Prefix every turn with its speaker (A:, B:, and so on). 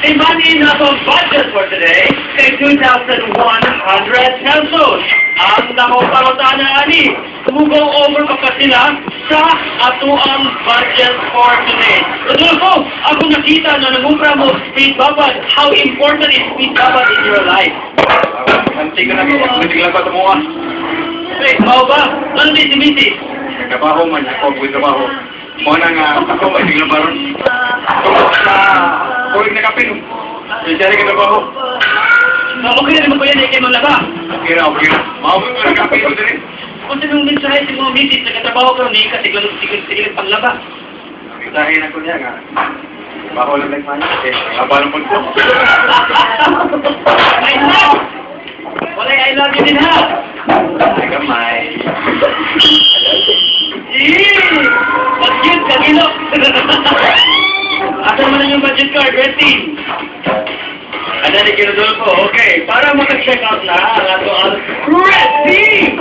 A: The money na to budget for today kay 2,100 pesos. Ang nakoparotan na ani, go over pa pa sila sa ato ang budget for today. Rodolfo, ako nakita na namumra mo speed babad. How important is speed babad in your life?
B: Nanti ka na ko, hindi lang pa tumuha.
A: Wait, mau ba? Ano din si Missy?
B: Trabaho man, ako may trabaho. Muna nga, ako may tingnan ba ron? Sa kuling na kapin. Yung siyari ka trabaho.
A: Okay na naman ko yan, ikay mo laba.
B: Okay na. Maubos mo na kapin ko din.
A: Kung sa mga mensahe sa mga Missy, nagkatrabaho ka rin, kasi sigil panglaba.
B: Mensahe na ko niya nga. Trabaho lang nagmana. Laban po ko.
A: I love! Wala I love you din ha!
B: Ay kamay.
A: Budget, kanino? Asan mo na yung budget card? Ready? Ano ni Rodolfo? Okay, para maka-check out na ang ato ang ready!